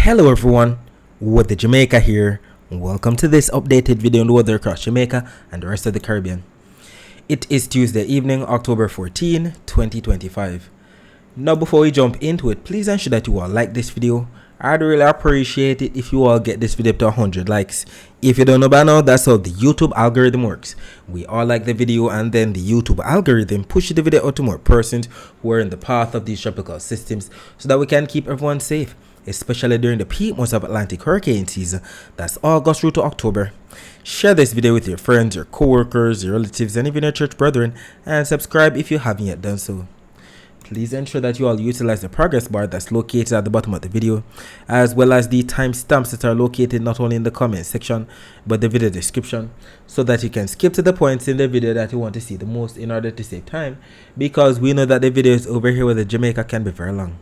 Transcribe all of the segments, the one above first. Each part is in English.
Hello everyone, with the Jamaica here. Welcome to this updated video on the weather across Jamaica and the rest of the Caribbean. It is Tuesday evening, October 14, 2025. Now before we jump into it, please ensure that you all like this video. I'd really appreciate it if you all get this video to 100 likes. If you don't know by now, that's how the YouTube algorithm works. We all like the video and then the YouTube algorithm pushes the video out to more persons who are in the path of these tropical systems so that we can keep everyone safe, especially during the peak months of Atlantic hurricane season. That's August through to October. Share this video with your friends, your co-workers, your relatives, and even your church brethren, and subscribe if you haven't yet done so. Please ensure that you all utilize the progress bar that's located at the bottom of the video, as well as the timestamps that are located not only in the comment section but the video description, so that you can skip to the points in the video that you want to see the most in order to save time, because we know that the videos over here with the Jamaica can be very long.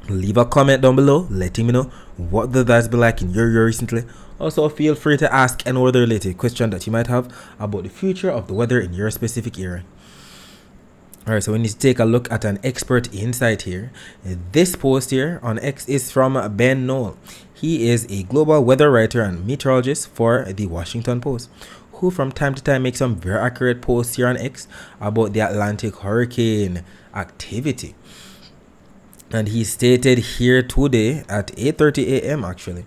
Leave a comment down below letting me know what the weather's been like in your area recently. Also, feel free to ask any other related question that you might have about the future of the weather in your specific area. Alright, so we need to take a look at an expert insight here. This post here on X is from Ben Knoll. He is a global weather writer and meteorologist for the Washington Post, who from time to time makes some very accurate posts here on X about the Atlantic hurricane activity. And he stated here today at 8:30 a.m. actually,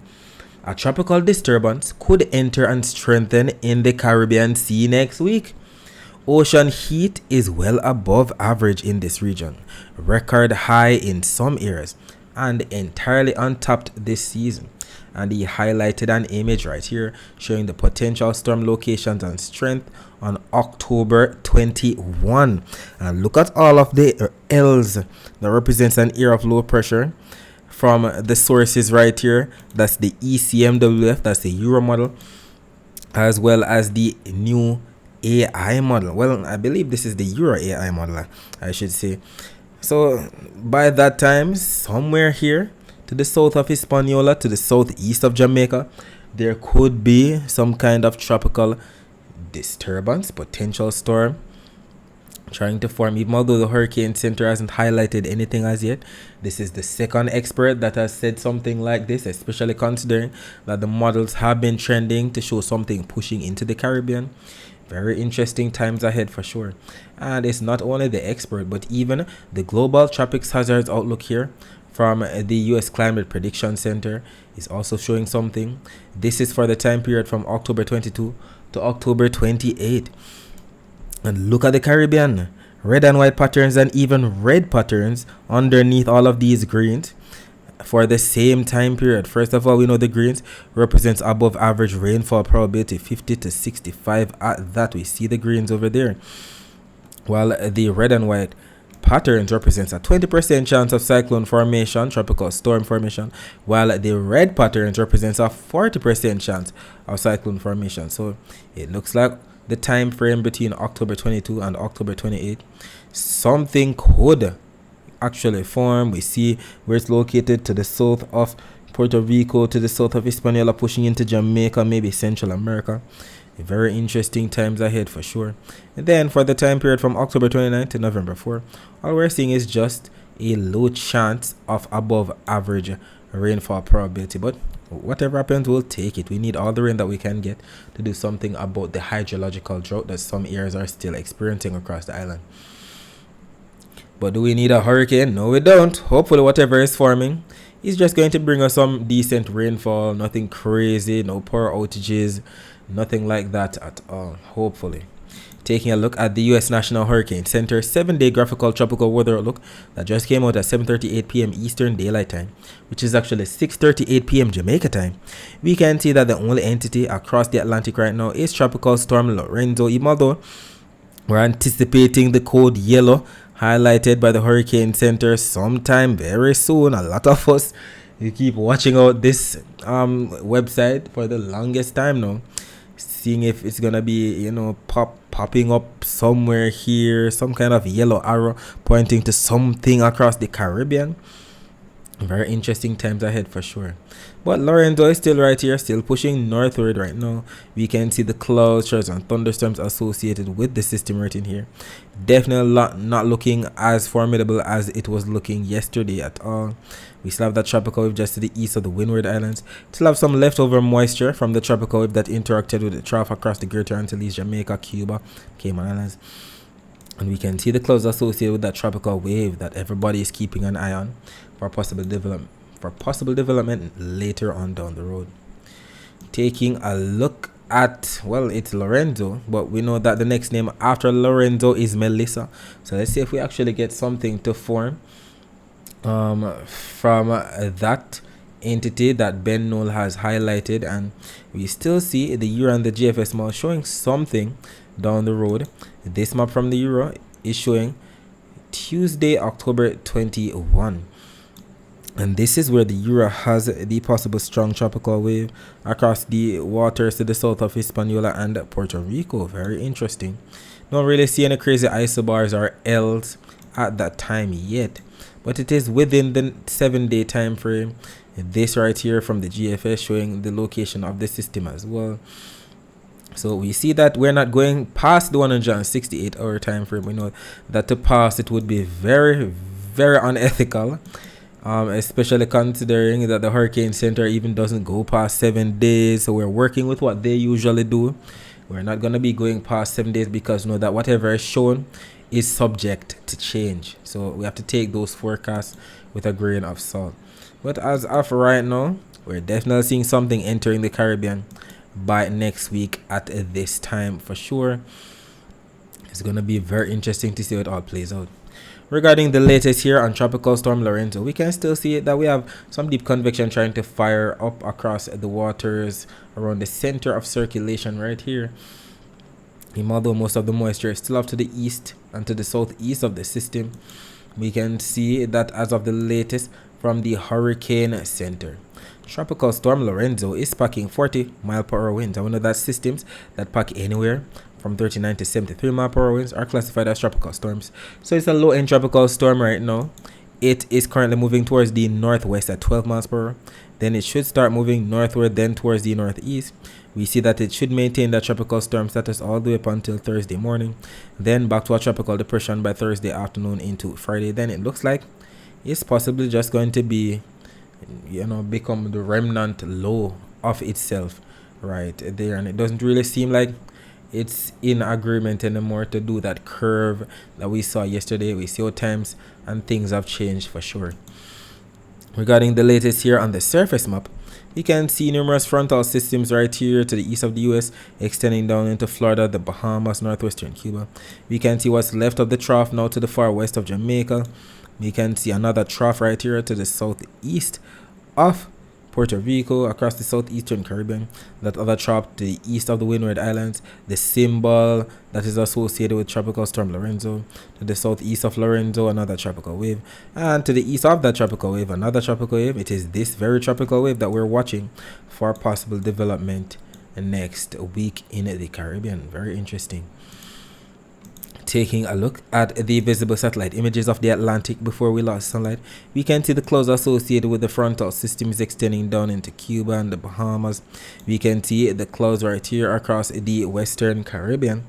a tropical disturbance could enter and strengthen in the Caribbean Sea next week. Ocean heat is well above average in this region, record high in some areas, and entirely untapped this season. And he highlighted an image right here showing the potential storm locations and strength on October 21. And look at all of the L's that represents an area of low pressure from the sources right here. That's the ECMWF, that's the Euro model, as well as the new AI model. Well, I believe this is the Euro AI model, I should say. So by that time, somewhere here to the south of Hispaniola, to the southeast of Jamaica, there could be some kind of tropical disturbance, potential storm trying to form, even although the Hurricane Center hasn't highlighted anything as yet. This is the second expert that has said something like this, especially considering that the models have been trending to show something pushing into the Caribbean. Very interesting times ahead for sure. And it's not only the expert, but even the Global Tropics Hazards Outlook here from the US Climate Prediction Center is also showing something. This is for the time period from October 22 to October 28. And look at the Caribbean. Red and white patterns and even red patterns underneath all of these greens for the same time period. First of all, we know the greens represents above average rainfall probability, 50 to 65 at that. We see the greens over there, while the red and white patterns represents a 20% chance of cyclone formation, tropical storm formation, while the red patterns represents a 40% chance of cyclone formation. So it looks like the time frame between October 22 and October 28, something could actually form. We see where it's located to the south of Puerto Rico, to the south of Hispaniola, pushing into Jamaica, maybe Central America. Very interesting times ahead for sure. And then for the time period from October 29 to November 4, all we're seeing is just a low chance of above average rainfall probability. But whatever happens, we'll take it. We need all the rain that we can get to do something about the hydrological drought that some areas are still experiencing across the island. But do we need a hurricane? No, we don't. Hopefully whatever is forming is just going to bring us some decent rainfall, nothing crazy, no power outages, nothing like that at all, hopefully. Taking a look at the US National Hurricane Center 7-day graphical tropical weather outlook that just came out at 7:38 p.m. Eastern Daylight Time, which is actually 6:38 p.m. Jamaica time. We can see that the only entity across the Atlantic right now is Tropical Storm Lorenzo, even although we're anticipating the code yellow highlighted by the Hurricane Center sometime very soon. A lot of us, you keep watching out this website for the longest time now, seeing if it's gonna be, popping up somewhere here, some kind of yellow arrow pointing to something across the Caribbean. Very interesting times ahead for sure. But Lorenzo is still right here, still pushing northward right now. We can see the clouds, showers, and thunderstorms associated with the system right in here. Definitely not looking as formidable as it was looking yesterday at all. We still have that tropical wave just to the east of the Windward Islands. Still have some leftover moisture from the tropical wave that interacted with the trough across the Greater Antilles, Jamaica, Cuba, Cayman Islands. And we can see the clouds associated with that tropical wave that everybody is keeping an eye on for possible development later on down the road. Taking a look at, well, it's Lorenzo, but we know that the next name after Lorenzo is Melissa. So let's see if we actually get something to form from that entity that Ben Knoll has highlighted, and we still see the Euro and the GFS map showing something down the road. This map from the Euro is showing Tuesday, October 21. And this is where the Euro has the possible strong tropical wave across the waters to the south of Hispaniola and Puerto Rico. Very interesting. Don't really see any crazy isobars or L's at that time yet, but it is within the 7-day time frame. This right here from the GFS showing the location of the system as well. So we see that we're not going past the 168-hour time frame. We know that to pass it would be very, very unethical, especially considering that the Hurricane Center even doesn't go past 7 days. So we're working with what they usually do. We're not going to be going past 7 days because know that whatever is shown is subject to change. So we have to take those forecasts with a grain of salt. But as of right now, we're definitely seeing something entering the Caribbean by next week at this time for sure. It's going to be very interesting to see how it all plays out. Regarding the latest here on Tropical Storm Lorenzo, we can still see that we have some deep convection trying to fire up across the waters around the center of circulation right here. Although most of the moisture is still off to the east and to the southeast of the system, we can see that as of the latest from the Hurricane Center, Tropical Storm Lorenzo is packing 40-mile-per-hour winds. And we know that systems that pack anywhere from 39 to 73-mile-per-hour winds are classified as tropical storms. So it's a low-end tropical storm right now. It is currently moving towards the northwest at 12 miles per hour. Then it should start moving northward, then towards the northeast. We see that it should maintain that tropical storm status all the way up until Thursday morning. Then back to a tropical depression by Thursday afternoon into Friday. Then it looks like it's possibly just going to be, become the remnant low of itself right there. And it doesn't really seem like it's in agreement anymore to do that curve that we saw yesterday. We see how times and things have changed for sure. Regarding the latest here on the surface map, you can see numerous frontal systems right here to the east of the US, extending down into Florida, the Bahamas, northwestern Cuba. We can see what's left of the trough now to the far west of Jamaica. We can see another trough right here to the southeast of Puerto Rico, across the southeastern Caribbean. That other trough to the east of the Windward Islands, the symbol that is associated with Tropical Storm Lorenzo. To the southeast of Lorenzo, another tropical wave. And to the east of that tropical wave, another tropical wave. It is this very tropical wave that we're watching for possible development next week in the Caribbean. Very interesting. Taking a look at the visible satellite images of the Atlantic before we lost sunlight, we can see the clouds associated with the frontal systems extending down into Cuba and the Bahamas. We can see the clouds right here across the Western Caribbean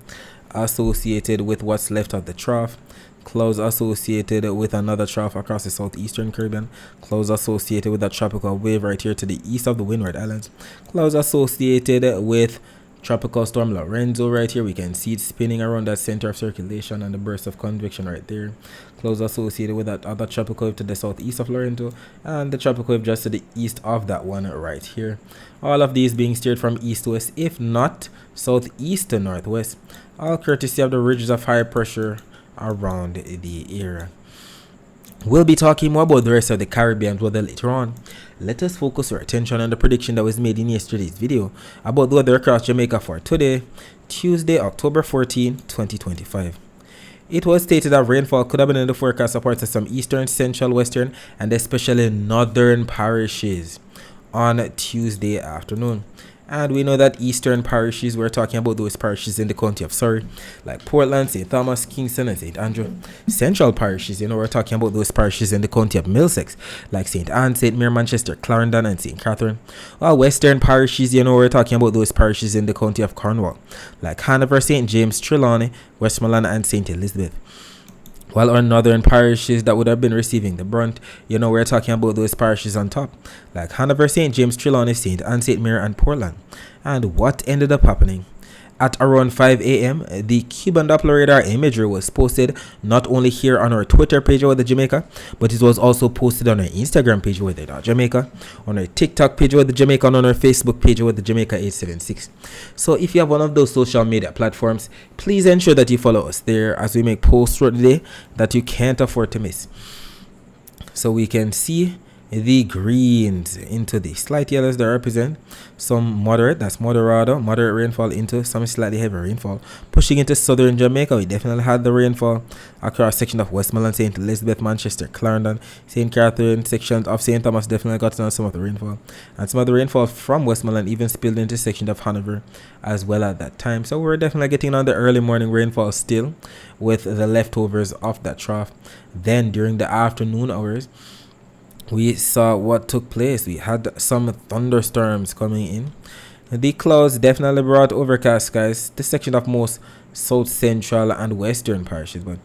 associated with what's left of the trough. Clouds associated with another trough across the southeastern Caribbean. Clouds associated with that tropical wave right here to the east of the Windward Islands. Clouds associated with Tropical Storm Lorenzo right here. We can see it spinning around that center of circulation and the burst of convection right there. Clouds associated with that other tropical wave to the southeast of Lorenzo, and the tropical wave just to the east of that one right here. All of these being steered from east to west, if not southeast to northwest, all courtesy of the ridges of high pressure around the area. We'll be talking more about the rest of the Caribbean weather later on. Let us focus our attention on the prediction that was made in yesterday's video about the weather across Jamaica for today, Tuesday, October 14, 2025. It was stated that rainfall could have been in the forecast for parts of some eastern, central, western, and especially northern parishes on Tuesday afternoon. And we know that eastern parishes, we're talking about those parishes in the county of Surrey, like Portland, St. Thomas, Kingston, and St. Andrew. Central parishes, we're talking about those parishes in the county of Middlesex, like St. Anne, St. Mary, Manchester, Clarendon, and St. Catherine. While western parishes, we're talking about those parishes in the county of Cornwall, like Hanover, St. James, Trelawney, Westmoreland, and St. Elizabeth. While our northern parishes that would have been receiving the brunt, we're talking about those parishes on top, like Hanover, St. James, Trelawney, St. Anne, St. Mary, and Portland. And what ended up happening? At around 5 a.m., the Cuban Doppler radar imagery was posted not only here on our Twitter page with the Jamaica, but it was also posted on our Instagram page with the Jamaica, on our TikTok page with the Jamaica, and on our Facebook page with the Jamaica 876. So if you have one of those social media platforms, please ensure that you follow us there as we make posts throughout the day that you can't afford to miss. So we can see the greens into the slight yellows that represent some moderate rainfall into some slightly heavy rainfall. Pushing into southern Jamaica, we definitely had the rainfall across section of Westmoreland, St. Elizabeth, Manchester, Clarendon, St. Catherine, sections of St. Thomas definitely got on some of the rainfall. And some of the rainfall from Westmoreland even spilled into section of Hanover as well at that time. So we're definitely getting on the early morning rainfall still with the leftovers of that trough. Then during the afternoon hours, we saw what took place. We had some thunderstorms coming in. The clouds definitely brought overcast skies to section of most south central and western parishes, but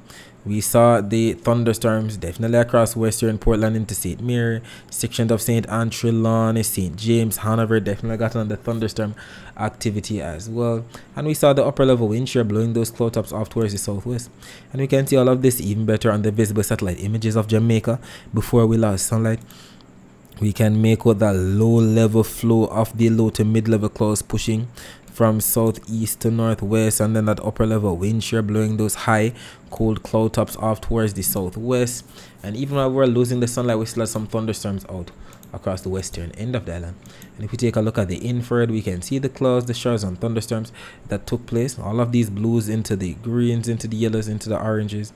we saw the thunderstorms definitely across western Portland into St. Mary, sections of St. Anne, Trelawney, St. James, Hanover definitely got on the thunderstorm activity as well. And we saw the upper level wind shear blowing those cloud tops off towards the southwest. And we can see all of this even better on the visible satellite images of Jamaica before we lost sunlight. We can make out that low level flow of the low to mid level clouds pushing from southeast to northwest, and then that upper level wind shear blowing those high cold cloud tops off towards the southwest. And even while we're losing the sunlight, we still have some thunderstorms out across the western end of the island. And if we take a look at the infrared, we can see the clouds, the showers and thunderstorms that took place. All of these blues into the greens, into the yellows, into the oranges,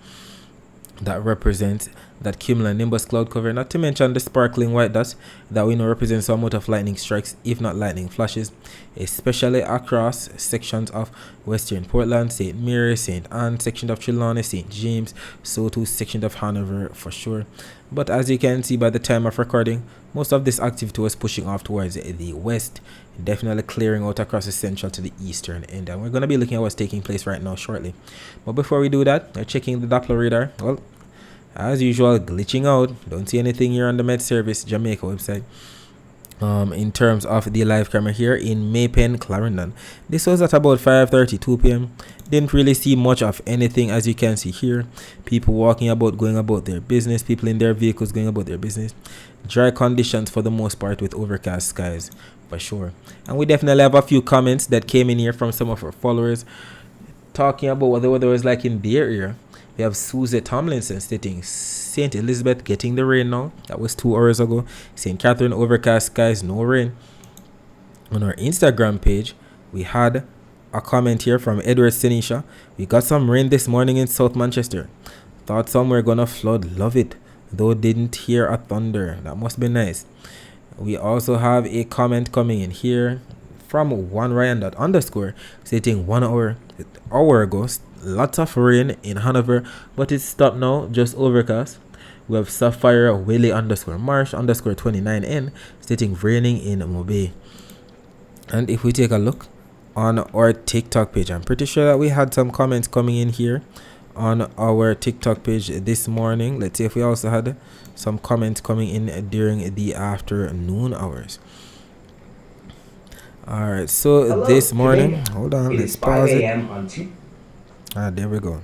that represents that cumulonimbus cloud cover, not to mention the sparkling white dots that we know represents some amount of lightning strikes, if not lightning flashes, especially across sections of western Portland, St. Mary, St. Anne, section of Trelawney, St. James, so too section of Hanover for sure. But as you can see by the time of recording, most of this activity was pushing off towards the west, definitely clearing out across the central to the eastern end. And we're going to be looking at what's taking place right now shortly. But before we do that, we're checking the Doppler radar. Well, as usual, glitching out. Don't see anything here on the Met Service Jamaica website. In terms of the live camera here in Maypen, Clarendon, this was at about 5:32 p.m. Didn't really see much of anything, as you can see here. People walking about, going about their business, people in their vehicles going about their business. Dry conditions for the most part with overcast skies for sure. And we definitely have a few comments that came in here from some of our followers talking about what the weather was like in their area. We have Susie Tomlinson stating St. Elizabeth getting the rain now. That was 2 hours ago. St. Catherine overcast skies, no rain. On our Instagram page, we had a comment here from Edward Senisha. We got some rain this morning in South Manchester. Thought some were gonna flood. Love it. Though didn't hear a thunder. That must be nice. We also have a comment coming in here from OneRyan_, stating 1 hour ago, lots of rain in Hanover, but it's stopped now, just overcast. We have Sapphire Willie_Marsh_29N stating raining in Mobay. And if we take a look on our TikTok page, I'm pretty sure that we had some comments coming in here on our TikTok page this morning. Let's see if we also had some comments coming in during the afternoon hours. All right, so hello, this morning, Jamaica. Hold on, let's pause it. There we go.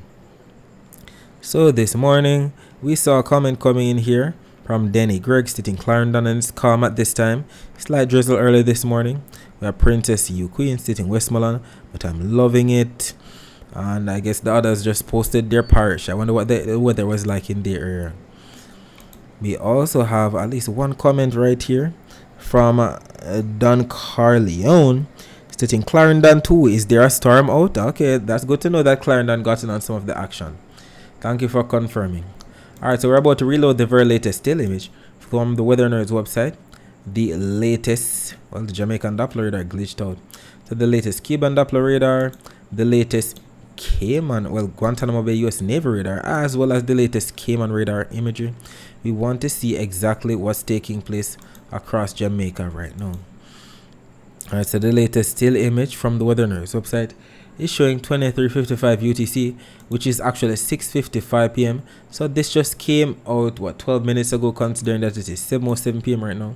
So this morning, we saw a comment coming in here from Denny Gregg stating Clarendon and it's calm at this time. Slight drizzle early this morning. We have Princess U Queen stating Westmoreland, but I'm loving it. And I guess the others just posted their parish. I wonder what the weather was like in their area. We also have at least one comment right here from Don Carleone stating Clarendon too. Is there a storm out? Okay, that's good to know that Clarendon got in on some of the action. Thank you for confirming. Alright, so we're about to reload the very latest still image from the Weather Nerds website. the latest, well, the Jamaican Doppler radar glitched out. So the latest Cuban Doppler radar, the latest Cayman, well, Guantanamo Bay US Navy radar, as well as the latest Cayman radar imagery. We want to see exactly what's taking place across Jamaica right now. Alright, so the latest still image from the Weather News website is showing 23:55 UTC, which is actually 6:55 p.m. So this just came out 12 minutes ago, considering that it is 7:07 p.m. right now.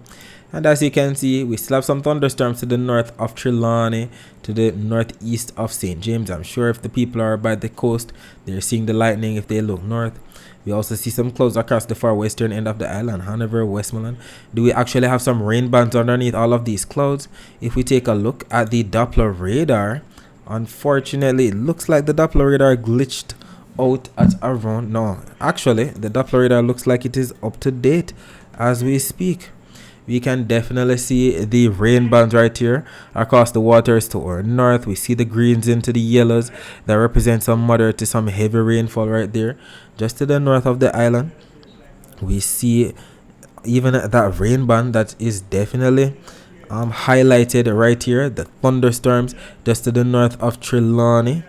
And as you can see, we still have some thunderstorms to the north of Trelawney, to the northeast of St. James. I'm sure if the people are by the coast, they're seeing the lightning if they look north. We also see some clouds across the far western end of the island, Hanover, Westmoreland. Do we actually have some rain bands underneath all of these clouds? If we take a look at the Doppler radar, unfortunately, it looks like the Doppler radar glitched out at around... No, actually, the Doppler radar looks like it is up to date as we speak. We can definitely see the rain bands right here across the waters to our north. We see the greens into the yellows that represent some moderate to some heavy rainfall right there. Just to the north of the island, we see even that rain band that is definitely highlighted right here. The thunderstorms just to the north of Trelawney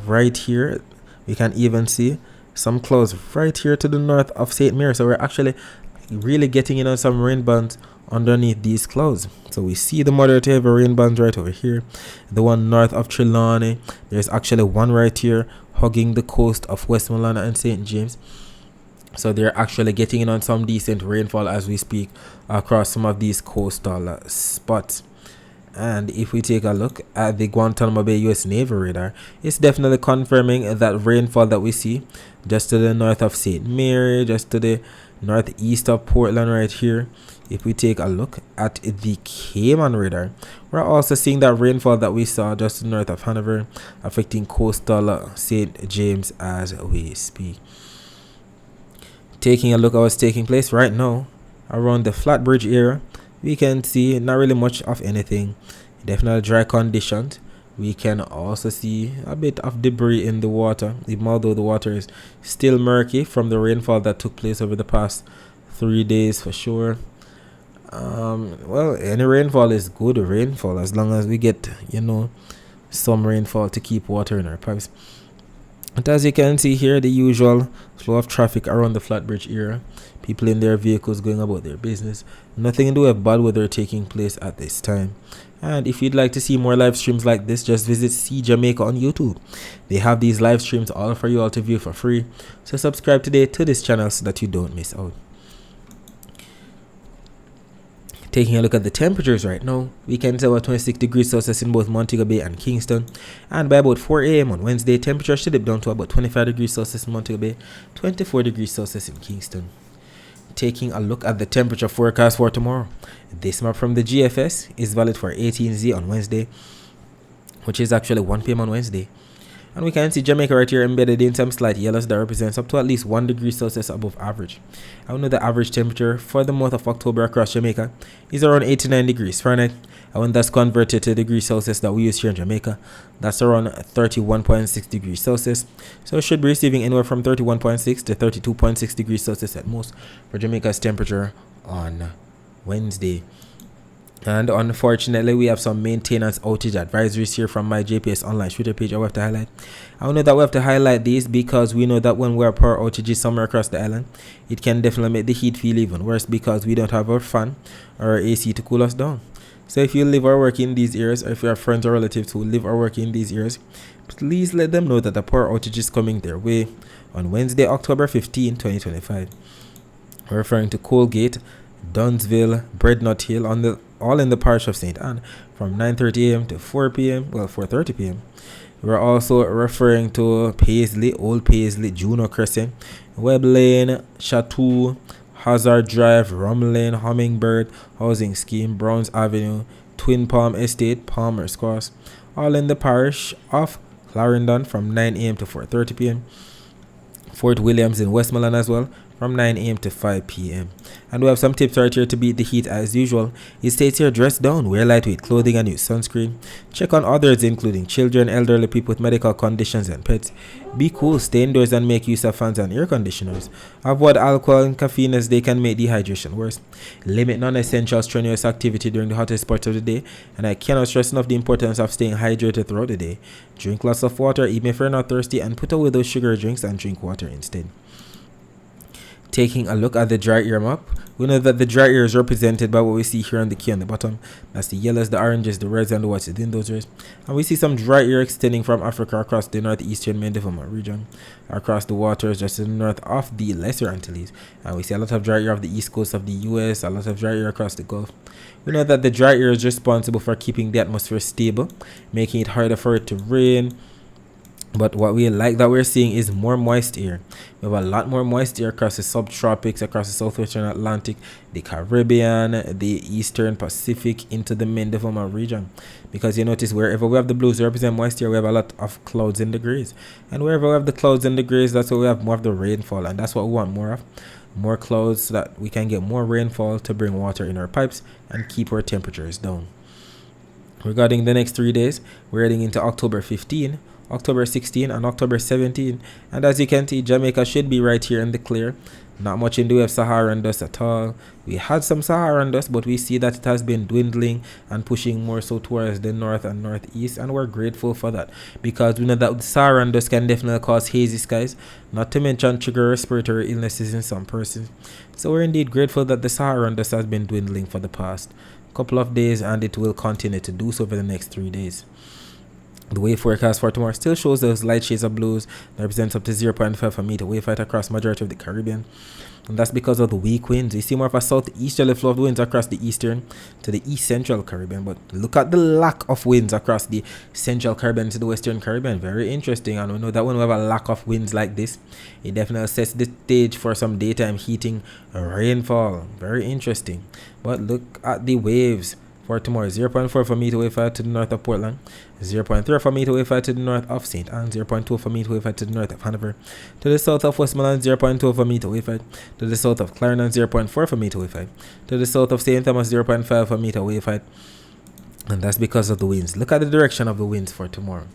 right here. We can even see some clouds right here to the north of St. Mary. So we're actually really getting in on some rain bands underneath these clouds. So we see the moderate to heavy rain bands right over here, the one north of Trelawney. There's actually one right here hugging the coast of Westmoreland and St. James. So they're actually getting in on some decent rainfall as we speak across some of these coastal spots. And if we take a look at the Guantanamo Bay US Navy radar, it's definitely confirming that rainfall that we see just to the north of St. Mary, just to the northeast of Portland right here. If we take a look at the Cayman radar, we're also seeing that rainfall that we saw just north of Hanover affecting coastal St. James as we speak. Taking a look at what's taking place right now around the Flatbridge area, we can see not really much of anything. Definitely dry conditions. We can also see a bit of debris in the water, even although the water is still murky from the rainfall that took place over the past 3 days for sure. Well, any rainfall is good rainfall as long as we get, some rainfall to keep water in our pipes. But as you can see here, the usual flow of traffic around the Flatbridge area. People in their vehicles going about their business. Nothing to do with bad weather taking place at this time. And if you'd like to see more live streams like this, just visit See Jamaica on YouTube. They have these live streams all for you all to view for free. So subscribe today to this channel so that you don't miss out. Taking a look at the temperatures right now, we can tell 26 degrees Celsius in both Montego Bay and Kingston. And by about 4 a.m. on Wednesday, temperature should dip down to about 25 degrees Celsius in Montego Bay, 24 degrees Celsius in Kingston. Taking a look at the temperature forecast for tomorrow. This map from the GFS is valid for 18Z on Wednesday, which is actually 1 p.m. on Wednesday. And we can see Jamaica right here embedded in some slight yellows that represents up to at least 1 degree Celsius above average. I know the average temperature for the month of October across Jamaica is around 89 degrees Fahrenheit. And when that's converted to degrees Celsius that we use here in Jamaica, that's around 31.6 degrees Celsius. So it should be receiving anywhere from 31.6 to 32.6 degrees Celsius at most for Jamaica's temperature on Wednesday. And unfortunately, we have some maintenance outage advisories here from my JPS online Twitter page I have to highlight. I know that we have to highlight these because we know that when we have power outages somewhere across the island, it can definitely make the heat feel even worse because we don't have our fan or our AC to cool us down. So if you live or work in these areas, or if you have friends or relatives who live or work in these areas, please let them know that the power outage is coming their way on Wednesday, October 15, 2025. We're referring to Colgate, Dunsville, Breadnut Hill, all in the parish of St. Anne from 9:30 a.m. to 4 p.m. Well, 4:30 p.m. We're also referring to Paisley, Old Paisley, Juno Crescent, Webb Lane, Chateau, Hazard Drive, Rum Lane, Hummingbird, Housing Scheme, Browns Avenue, Twin Palm Estate, Palmer's Cross, all in the parish of Clarendon from 9 a.m. to 4:30 p.m. Fort Williams in Westmoreland as well, from 9 a.m. to 5 p.m. And we have some tips right here to beat the heat as usual. It states here, dress down, wear lightweight clothing and use sunscreen. Check on others including children, elderly people with medical conditions and pets. Be cool, stay indoors and make use of fans and air conditioners. Avoid alcohol and caffeine as they can make dehydration worse. Limit non-essential strenuous activity during the hottest part of the day. And I cannot stress enough the importance of staying hydrated throughout the day. Drink lots of water even if you're not thirsty, and put away those sugar drinks and drink water instead. Taking a look at the dry air map, we know that the dry air is represented by what we see here on the key on the bottom. That's the yellows, the oranges, the reds, and the whites within those rays. And we see some dry air extending from Africa across the northeastern main development region, across the waters just to the north of the Lesser Antilles. And we see a lot of dry air off the east coast of the US, a lot of dry air across the Gulf. We know that the dry air is responsible for keeping the atmosphere stable, making it harder for it to rain. But what we like that we're seeing is more moist air. We have a lot more moist air across the subtropics, across the southwestern Atlantic, the Caribbean, the eastern Pacific, into the main development region. Because you notice wherever we have the blues represent moist air, we have a lot of clouds and the grays. And wherever we have the clouds and the grays, that's where we have more of the rainfall. And that's what we want more of. More clouds so that we can get more rainfall to bring water in our pipes and keep our temperatures down. Regarding the next 3 days, we're heading into October 15. October 16 and October 17, and as you can see, Jamaica should be right here in the clear. Not much in the way of Saharan dust at all. We had some Saharan dust, but we see that it has been dwindling and pushing more so towards the north and northeast, and we're grateful for that because we know that Saharan dust can definitely cause hazy skies, not to mention trigger respiratory illnesses in some persons. So we're indeed grateful that the Saharan dust has been dwindling for the past couple of days, and it will continue to do so over the next 3 days. The wave forecast for tomorrow still shows those light shades of blues that represents up to 0.5 meter wave height across majority of the Caribbean. And that's because of the weak winds. We see more of a southeasterly flow of winds across the eastern to the east central Caribbean. But look at the lack of winds across the central Caribbean to the western Caribbean. Very interesting. And we know that when we have a lack of winds like this, it definitely sets the stage for some daytime heating rainfall. Very interesting. But look at the waves for tomorrow. 0.4 for meter wave height to the north of Portland, 0.3 for meter wave height to the north of St. Anne, 0.2 for meter wave height to the north of Hanover, to the south of Westmoreland, 0.2 for meter wave height, to the south of Clarendon, 0.4 for meter wave height, to the south of St. Thomas, 0.5 for meter wave height. And that's because of the winds. Look at the direction of the winds for tomorrow.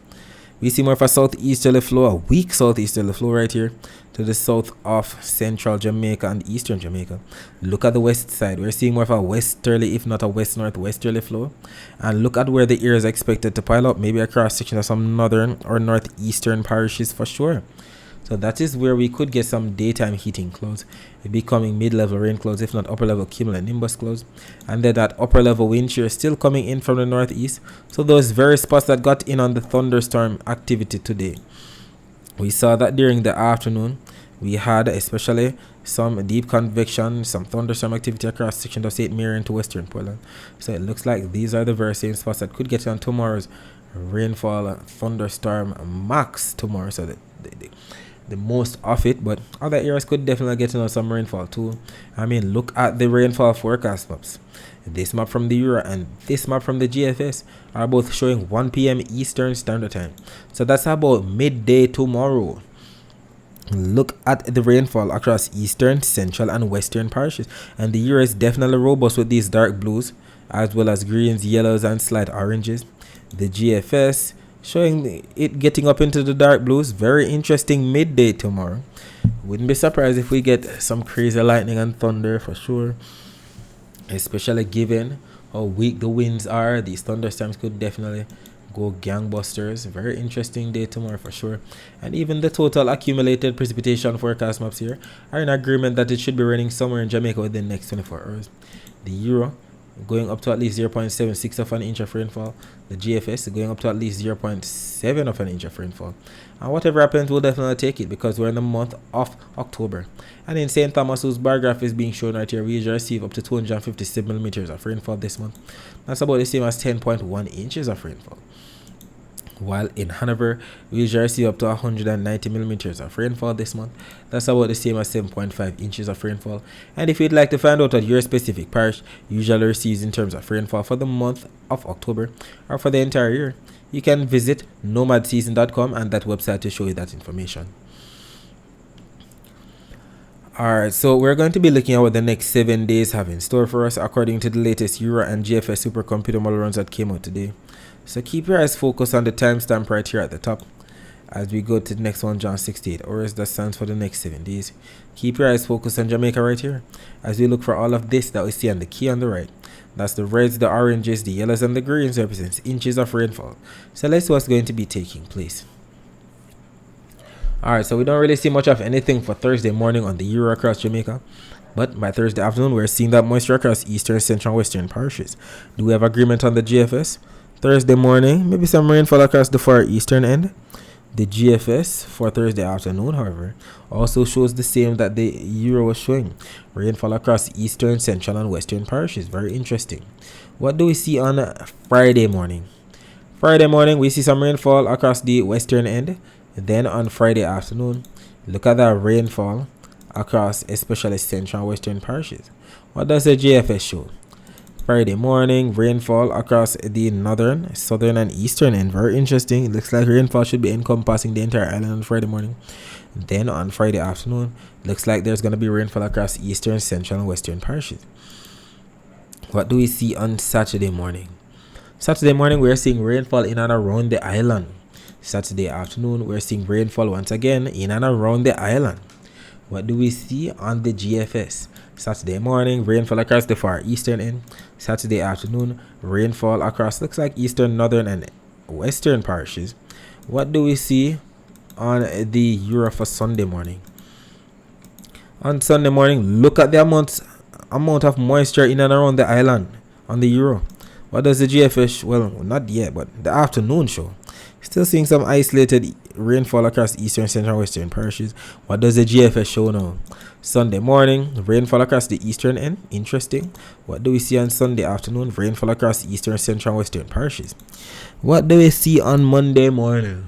We see more of a southeasterly flow, a weak southeasterly flow right here to the south of central Jamaica and eastern Jamaica. Look at the west side. We're seeing more of a westerly, if not a west-northwesterly flow. And look at where the air is expected to pile up, maybe a cross section of some northern or northeastern parishes for sure. So that is where we could get some daytime heating clouds, becoming mid-level rain clouds, if not upper-level cumulonimbus clouds. And then that upper-level wind shear is still coming in from the northeast. So those very spots that got in on the thunderstorm activity today, we saw that during the afternoon, we had especially some deep convection, some thunderstorm activity across sections of St. Mary into western Portland. So it looks like these are the very same spots that could get on tomorrow's rainfall thunderstorm max tomorrow. So the most of it, but other areas could definitely get some rainfall too. I mean, look at the rainfall forecast maps. This map from the Euro and this map from the GFS are both showing 1 p.m. Eastern Standard Time. So that's about midday tomorrow. Look at the rainfall across eastern, central, and western parishes. And the Euro is definitely robust with these dark blues, as well as greens, yellows, and slight oranges. The GFS showing it getting up into the dark blues. Very interesting midday tomorrow. Wouldn't be surprised if we get some crazy lightning and thunder for sure, especially given how weak the winds are. These thunderstorms could definitely go gangbusters. Very interesting day tomorrow for sure. And even the total accumulated precipitation forecast maps here are in agreement that it should be raining somewhere in Jamaica within the next 24 hours. The Euro going up to at least 0.76 of an inch of rainfall. The GFS going up to at least 0.7 of an inch of rainfall. And whatever happens, we'll definitely take it because we're in the month of October. And in St. Thomas, whose bar graph is being shown right here, we usually receive up to 257 millimeters of rainfall this month. That's about the same as 10.1 inches of rainfall. While in Hanover, we usually receive up to 190 millimeters of rainfall this month. That's about the same as 7.5 inches of rainfall. And if you'd like to find out what your specific parish usually receives in terms of rainfall for the month of October or for the entire year, you can visit nomadseason.com and that website to show you that information. Alright, so we're going to be looking at what the next 7 days have in store for us according to the latest Euro and GFS supercomputer model runs that came out today. So keep your eyes focused on the timestamp right here at the top as we go to the next one, John 68 hours. That stands for the next 7 days. Keep your eyes focused on Jamaica right here as we look for all of this that we see on the key on the right. That's the reds, the oranges, the yellows, and the greens represents inches of rainfall. So let's see what's going to be taking place. Alright, so we don't really see much of anything for Thursday morning on the Euro across Jamaica. But by Thursday afternoon, we're seeing that moisture across eastern, central, and western parishes. Do we have agreement on the GFS? Thursday morning, maybe some rainfall across the far eastern end. The GFS for Thursday afternoon, however, also shows the same that the Euro was showing. Rainfall across eastern, central, and western parishes. Very interesting. What do we see on Friday morning? Friday morning, we see some rainfall across the western end. Then on Friday afternoon, look at that rainfall across especially central and western parishes. What does the GFS show? Friday morning, rainfall across the northern, southern, and eastern end. Very interesting. It looks like rainfall should be encompassing the entire island on Friday morning. Then on Friday afternoon, looks like there's going to be rainfall across eastern, central, and western parishes. What do we see on Saturday morning? Saturday morning, we're seeing rainfall in and around the island. Saturday afternoon, we're seeing rainfall once again in and around the island. What do we see on the GFS? Saturday morning, rainfall across the far eastern end. Saturday afternoon, rainfall across looks like eastern, northern, and western parishes. What do we see on the Euro for Sunday morning? On Sunday morning, look at the amount of moisture in and around the island on the Euro. What does the GFS? Well, not yet, but the afternoon show. Still seeing some isolated rainfall across eastern, central, western parishes. What does the GFS show now? Sunday morning, rainfall across the eastern end. Interesting. What do we see on Sunday afternoon? Rainfall across eastern, central, western parishes. What do we see on Monday morning?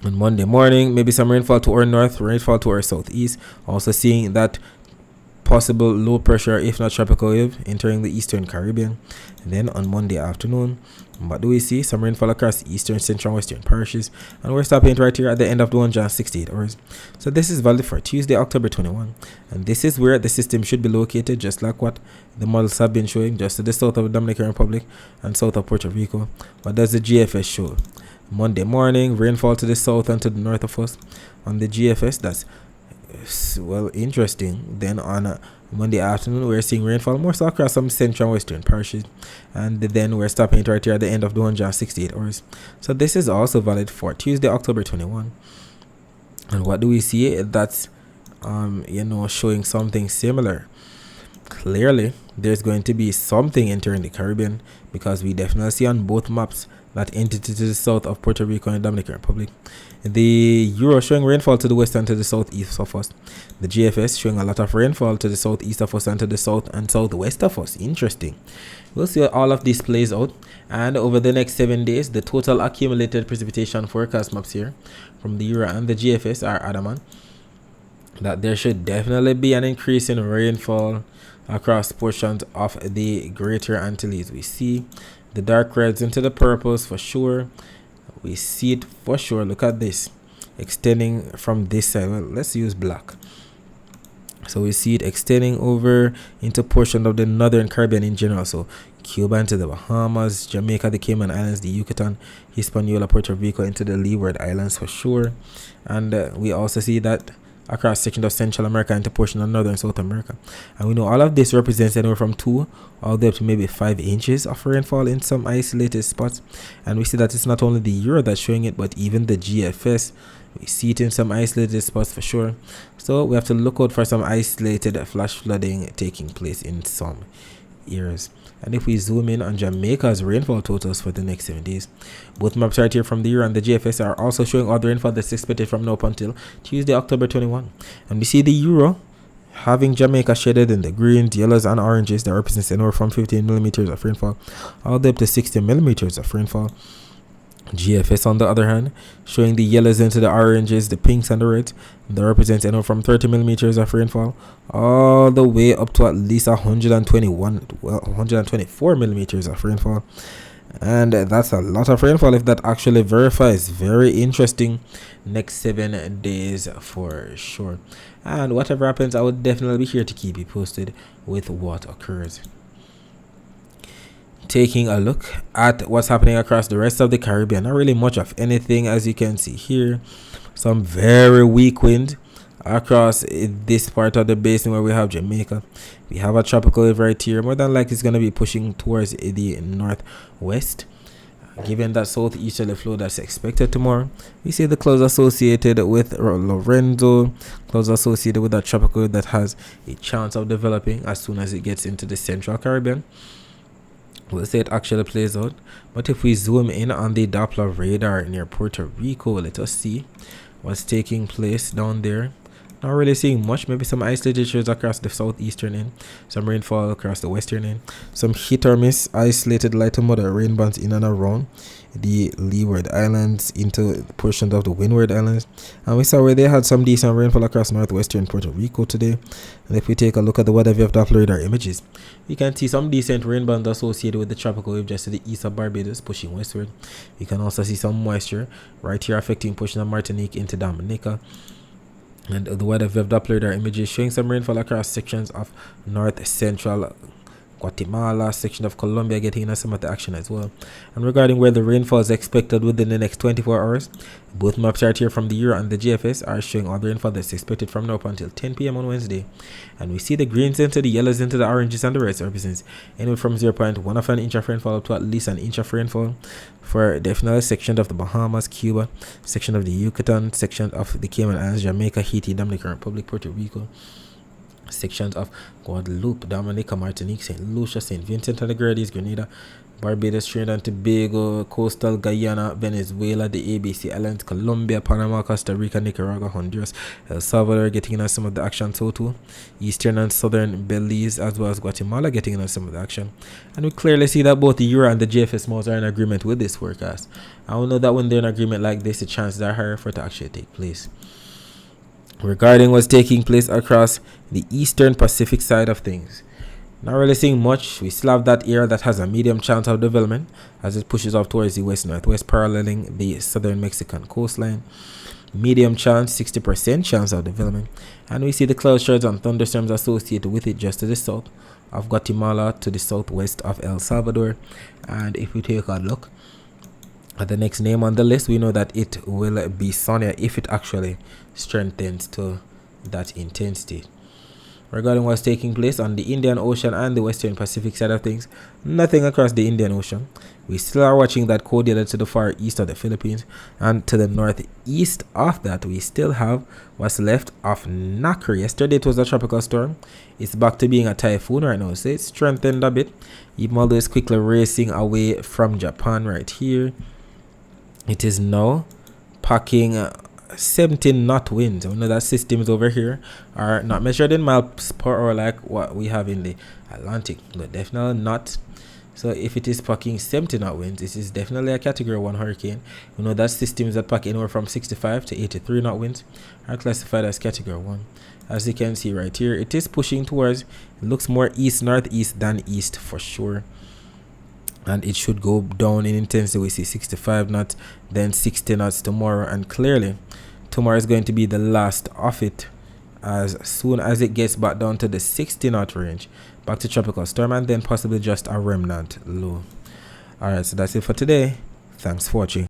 On Monday morning, maybe some rainfall to our north, rainfall to our southeast. Also seeing that possible low pressure, if not tropical wave, entering the eastern Caribbean. And then on Monday afternoon, what do we see? Some rainfall across eastern, central, western parishes. And we're stopping it right here at the end of the 1 John 68 hours. So this is valid for Tuesday, October 21. And this is where the system should be located, just like what the models have been showing, just to the south of the Dominican Republic and south of Puerto Rico. What does the GFS show? Monday morning, rainfall to the south and to the north of us. On the GFS, that's well interesting. Then on Monday afternoon, we're seeing rainfall more so across some central and western parishes, and then we're stopping it right here at the end of the 1 John 68 hours. So this is also valid for Tuesday, October 21. And what do we see? That's showing something similar. Clearly there's going to be something entering the Caribbean, because we definitely see on both maps that entity to the south of Puerto Rico and Dominican Republic. The Euro showing rainfall to the west and to the southeast of us. The GFS showing a lot of rainfall to the southeast of us and to the south and southwest of us. Interesting. We'll see how all of this plays out. And over the next 7 days, the total accumulated precipitation forecast maps here from the Euro and the GFS are adamant that there should definitely be an increase in rainfall across portions of the Greater Antilles. We see the dark reds into the purples for sure. We see it for sure. Look at this extending from this side. Well, let's use black. So we see it extending over into portion of the northern Caribbean in general. So Cuba into the Bahamas, Jamaica, the Cayman Islands, the Yucatan, Hispaniola, Puerto Rico into the Leeward Islands for sure. And we also see that across sections of Central America into portion of Northern South America. And we know all of this represents anywhere from 2 all the way up to maybe 5 inches of rainfall in some isolated spots. And we see that it's not only the Euro that's showing it, but even the GFS. We see it in some isolated spots for sure. So we have to look out for some isolated flash flooding taking place in some areas. And if we zoom in on Jamaica's rainfall totals for the next 7 days, both maps right here from the Euro and the GFS are also showing all the rainfall that's expected from now up until Tuesday, October 21. And we see the Euro having Jamaica shaded in the greens, yellows, and oranges that represents anywhere from 15 millimeters of rainfall all the way up to 60 millimeters of rainfall. GFS on the other hand showing the yellows into the oranges, the pinks, and the reds that represents anywhere from 30 millimeters of rainfall all the way up to at least 124 millimeters of rainfall. And that's a lot of rainfall if that actually verifies. Very interesting next 7 days for sure. And whatever happens, I would definitely be here to keep you posted with what occurs. Taking a look at what's happening across the rest of the Caribbean, not really much of anything, as you can see here. Some very weak wind across this part of the basin where we have Jamaica. We have a tropical wave right here. More than likely it's going to be pushing towards the northwest. Given that southeasterly flow that's expected tomorrow, we see the clouds associated with Lorenzo, clouds associated with that tropical wave that has a chance of developing as soon as it gets into the central Caribbean. We'll say it actually plays out. But if we zoom in on the Doppler radar near Puerto Rico, let us see what's taking place down there. Not really seeing much. Maybe some isolated showers across the southeastern end, some rainfall across the western end, some hit or miss isolated light to moderate rain bands in and around the Leeward Islands into portions of the Windward Islands. And we saw where they had some decent rainfall across northwestern Puerto Rico today. And if we take a look at the weather view of Doppler radar images, we can see some decent rain bands associated with the tropical wave just to the east of Barbados pushing westward. We can also see some moisture right here affecting portions of Martinique into Dominica. And the weather view of Doppler radar images showing some rainfall across sections of north central Guatemala, section of Colombia getting in some of the action as well. And regarding where the rainfall is expected within the next 24 hours, both maps right here from the Euro and the GFS are showing all the rainfall that's expected from now up until 10 p.m. on Wednesday. And we see the greens into the yellows into the oranges, and the reds represents anywhere from 0.1 of an inch of rainfall up to at least an inch of rainfall for definitely section of the Bahamas, Cuba, section of the Yucatan, section of the Cayman Islands, Jamaica, Haiti, Dominican Republic, Puerto Rico, sections of Guadeloupe, Dominica, Martinique, St. Lucia, St. Vincent and the Grenadines, Grenada, Barbados, Trinidad and Tobago, coastal Guyana, Venezuela, the ABC Islands, Colombia, Panama, Costa Rica, Nicaragua, Honduras, El Salvador getting in on some of the action so too. Eastern and southern Belize as well as Guatemala getting in on some of the action. And we clearly see that both the Euro and the GFS modes are in agreement with this forecast. And we know that when they're in agreement like this, the chances are higher for it to actually take place. Regarding what's taking place across the eastern Pacific side of things, not really seeing much. We still have that area that has a medium chance of development as it pushes off towards the west-northwest, paralleling the southern Mexican coastline. Medium chance, 60% chance of development. And we see the cloud showers and thunderstorms associated with it just to the south of Guatemala, to the southwest of El Salvador. And if we take a look at the next name on the list, we know that it will be sunnier if it actually strengthens to that intensity. Regarding what's taking place on the Indian Ocean and the Western Pacific side of things, nothing across the Indian Ocean. We still are watching that cold yellow to the far east of the Philippines, and to the northeast of that we still have what's left of Nakri. Yesterday it was a tropical storm. It's back to being a typhoon right now, so it's strengthened a bit, even although it's quickly racing away from Japan right here. It is now packing 17 knot winds. I know that systems over here are not measured in miles per hour like what we have in the Atlantic, but definitely not. So if it is packing 70 knot winds, this is definitely a category 1 hurricane. We know that systems that pack anywhere from 65 to 83 knot winds are classified as category 1. As you can see right here, it is pushing towards, it looks more east northeast than east for sure. And it should go down in intensity. We see 65 knots, then 60 knots tomorrow, and clearly tomorrow is going to be the last of it as soon as it gets back down to the 60 knot range, back to tropical storm, and then possibly just a remnant low. Alright, so that's it for today. Thanks for watching.